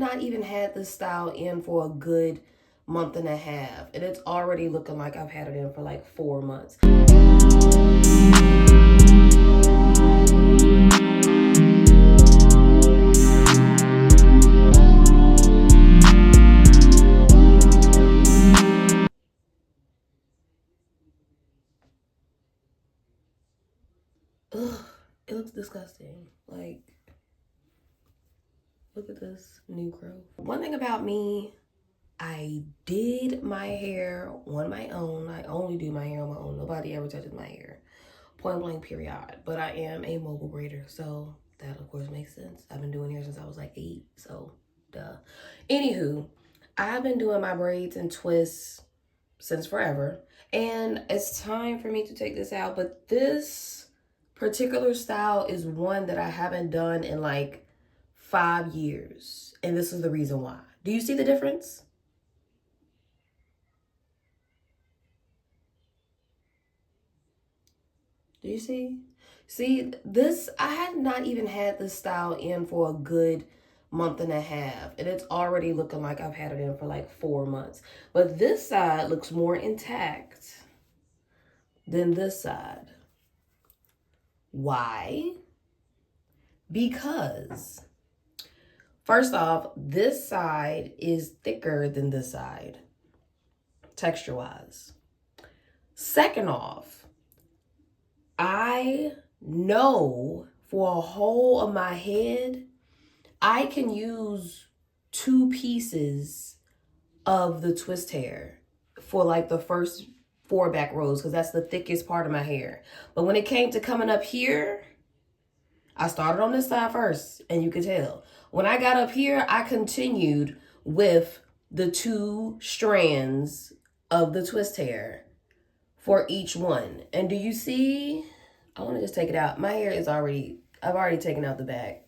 not even had this style in for a good month and a half, and it's already looking like I've had it in for like 4 months. Ugh, it looks disgusting. Like, look at this new growth. One thing about me, I did my hair on my own. I only do my hair on my own. Nobody ever touches my hair. Point blank, period. But I am a mobile braider, so that of course makes sense. I've been doing hair since I was like 8, so duh. Anywho, I've been doing my braids and twists since forever, and it's time for me to take this out. But this particular style is one that I haven't done in like 5 years, and this is the reason why. Do you see the difference? Do you see? See, this, I had not even had this style in for a good month and a half, and it's already looking like I've had it in for like 4 months. But this side looks more intact than this side. Why? Because first off, this side is thicker than this side, texture-wise. Second off, I know for a whole of my head, I can use 2 pieces of the twist hair for like the first 4 back rows, because that's the thickest part of my hair. But when it came to coming up here, I started on this side first, and you could tell. When I got up here, I continued with the 2 strands of the twist hair for each one. And do you see? I want to just take it out. My hair is already, I've already taken out the back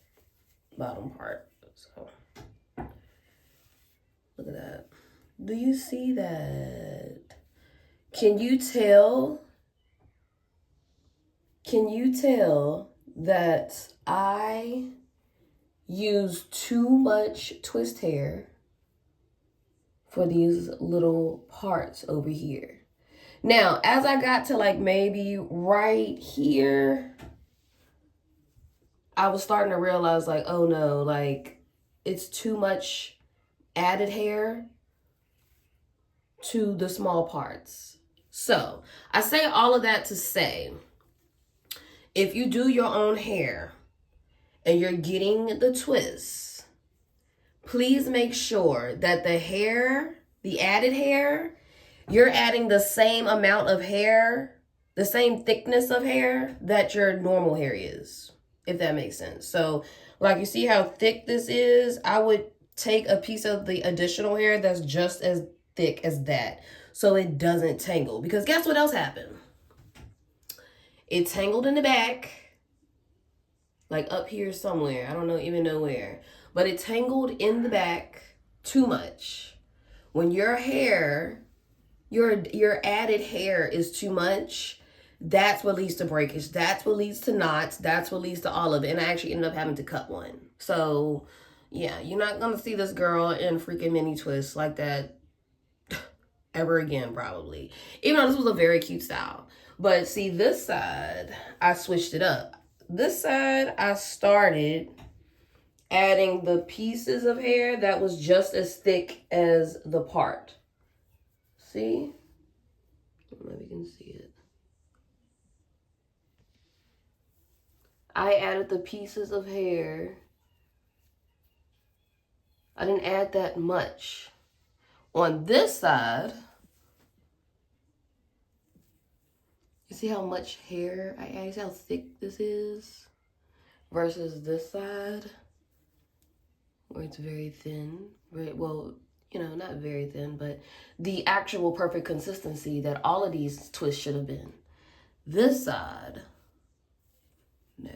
bottom part. So look at that. Do you see that? Can you tell? Can you tell that I use too much twist hair for these little parts over here? Now, as I got to like maybe right here, I was starting to realize like, oh no, like it's too much added hair to the small parts. So I say all of that to say, if you do your own hair and you're getting the twists, please make sure that the hair, the added hair, you're adding the same amount of hair, the same thickness of hair that your normal hair is, if that makes sense. So like you see how thick this is, I would take a piece of the additional hair that's just as thick as that so it doesn't tangle. Because guess what else happened? It tangled in the back, like up here somewhere. I don't know, even know where. But it tangled in the back too much. When your hair, your added hair is too much, that's what leads to breakage. That's what leads to knots. That's what leads to all of it. And I actually ended up having to cut one. So yeah, you're not gonna see this girl in freaking mini twists like that ever again, probably. Even though this was a very cute style. But see, this side, I switched it up. This side, I started adding the pieces of hair that was just as thick as the part. See? I don't know if you can see it. I added the pieces of hair. I didn't add that much. On this side, you see how much hair I added? You see how thick this is? Versus this side, where it's very thin. Very, well, you know, not very thin, but the actual perfect consistency that all of these twists should have been. This side, no.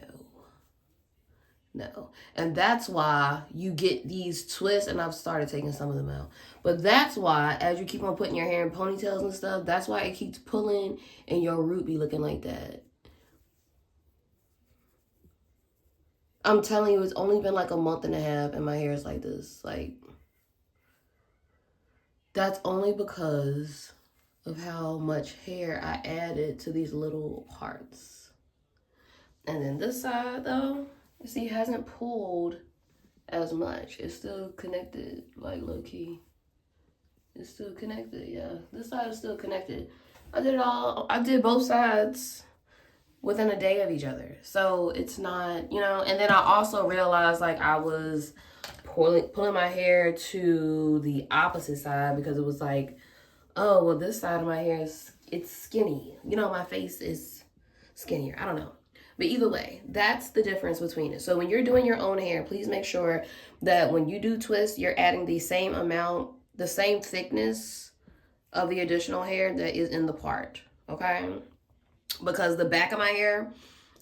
And that's why you get these twists, and I've started taking some of them out. But that's why, as you keep on putting your hair in ponytails and stuff, that's why it keeps pulling and your root be looking like that. I'm telling you, it's only been like a month and a half and my hair is like this. Like, that's only because of how much hair I added to these little parts. And then this side though, you see, it hasn't pulled as much. It's still connected, like low key. It's still connected, yeah. This side is still connected. I did both sides within a day of each other. So it's not, you know, and then I also realized like I was pulling my hair to the opposite side because it was like, oh, well, this side of my hair it's skinny. You know, my face is skinnier. I don't know. But either way, that's the difference between it. So when you're doing your own hair, please make sure that when you do twist, you're adding the same amount, the same thickness of the additional hair that is in the part, okay? Because the back of my hair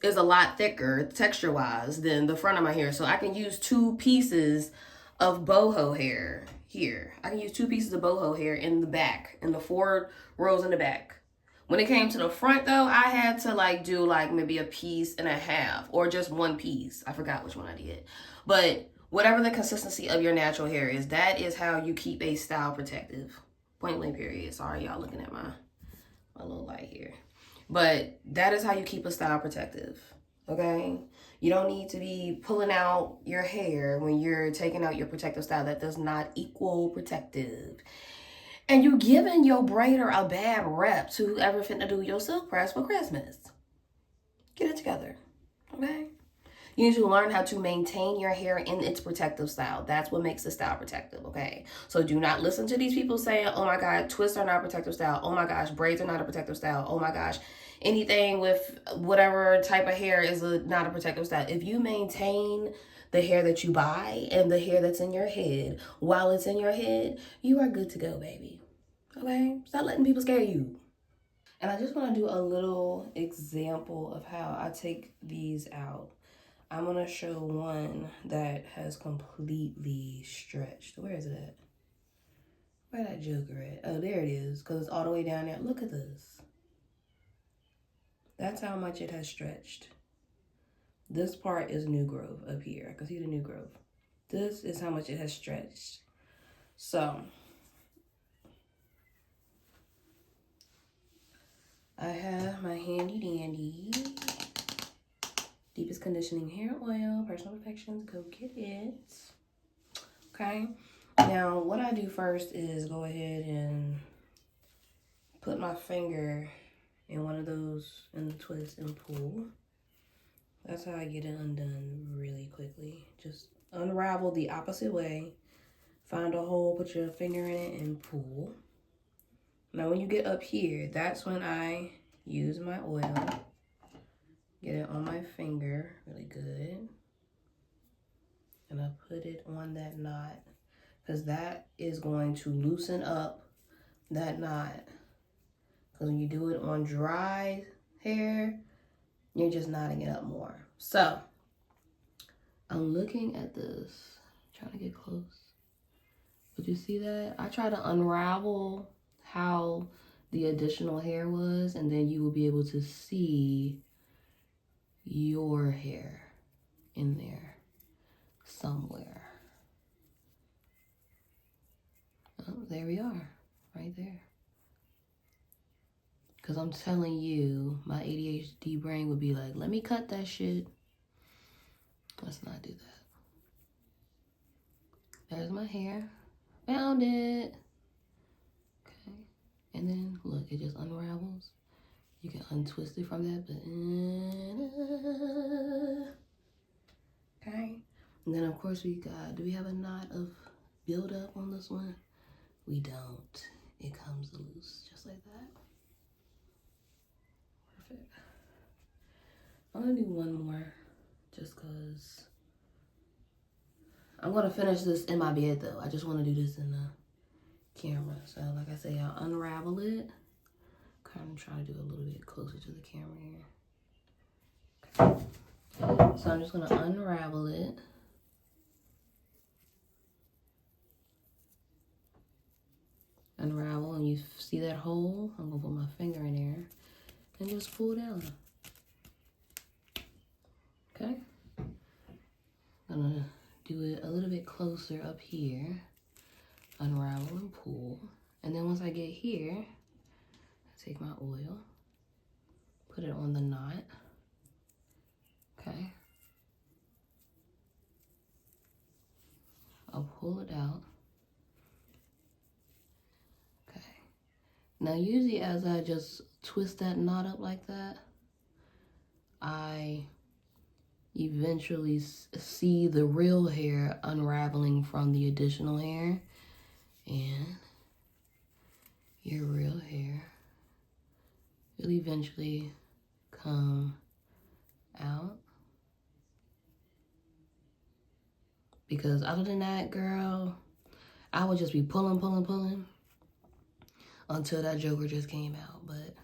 is a lot thicker texture-wise than the front of my hair. So I can use 2 pieces of boho hair here. I can use 2 pieces of boho hair in the back, in the 4 rows in the back. When it came to the front though, I had to like do like maybe a piece and a half or just 1 piece. I forgot which one I did. But whatever the consistency of your natural hair is, that is how you keep a style protective. Point blank period. Sorry, y'all looking at my little light here. But that is how you keep a style protective, okay? You don't need to be pulling out your hair when you're taking out your protective style. That does not equal protective. And you giving your braider a bad rep to whoever finna do your silk press for Christmas. Get it together, okay? You need to learn how to maintain your hair in its protective style. That's what makes the style protective, okay? So do not listen to these people saying, oh my God, twists are not protective style. Oh my gosh, braids are not a protective style. Oh my gosh, anything with whatever type of hair is not a protective style. If you maintain the hair that you buy and the hair that's in your head while it's in your head, you are good to go, baby, okay? Stop letting people scare you. And I just want to do a little example of how I take these out. I'm going to show one that has completely stretched. Where is it at? Where that joker at? Oh, there it is, because it's all the way down there. Look at this. That's how much it has stretched. This part is new growth up here. I can see the new growth. This is how much it has stretched. So, I have my handy dandy Deepest Conditioning Hair Oil, Personal Perfections, go get it. Okay, now what I do first is go ahead and put my finger in one of those in the twist and pull. That's how I get it undone really quickly. Just unravel the opposite way, find a hole, put your finger in it and pull. Now when you get up here, that's when I use my oil. Get it on my finger really good. And I put it on that knot because that is going to loosen up that knot. Because when you do it on dry hair, you're just knotting it up more. So, I'm looking at this, trying to get close. But you see that? I try to unravel how the additional hair was, and then you will be able to see your hair in there somewhere. Oh, there we are, right there. Because I'm telling you, my ADHD brain would be like, let me cut that shit. Let's not do that. There's my hair. Found it. Okay. And then, look, it just unravels. You can untwist it from that, but okay. And then of course we got, do we have a knot of buildup on this one? We don't. It comes loose just like that. Perfect. I'm gonna do one more just cause I'm gonna finish this in my bed though. I just wanna do this in the camera. So like I say, I'll unravel it. Kind of try to do a little bit closer to the camera here. Okay. So I'm just gonna unravel it. Unravel, and you see that hole? I'm gonna put my finger in there and just pull down. Okay? gonna do it a little bit closer up here. Unravel and pull. And then once I get here, I take my oil, put it on the knot. Okay. I'll pull it out. Okay. Now usually as I just twist that knot up like that, I eventually see the real hair unraveling from the additional hair, and your real hair will eventually come out. Because other than that, girl, I would just be pulling until that joker just came out. But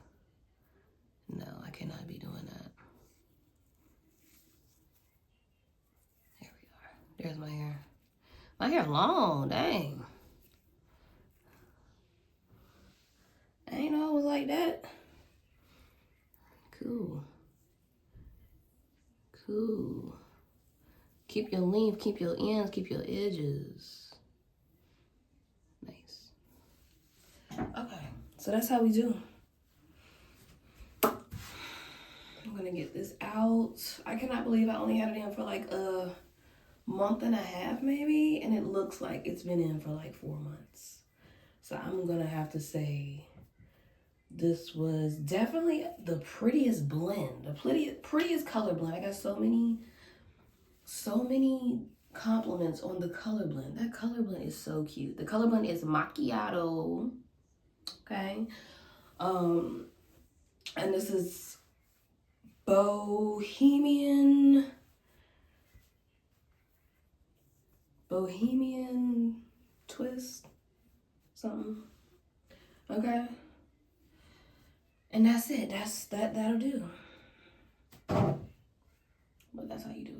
no, I cannot be doing that. There we are. There's my hair. My hair long, dang. I ain't know it was like that. Cool. Cool. Keep your length, keep your ends, keep your edges. Nice. Okay, so that's how we do. I'm gonna get this out. I cannot believe I only had it in for like a month and a half maybe, and it looks like it's been in for like 4 months. So I'm gonna have to say this was definitely the prettiest blend, the prettiest color blend. I got so many compliments on the color blend. That color blend is so cute. The color blend is macchiato. Okay. And this is bohemian twist something. Okay. And that's it. That'll do. But that's how you do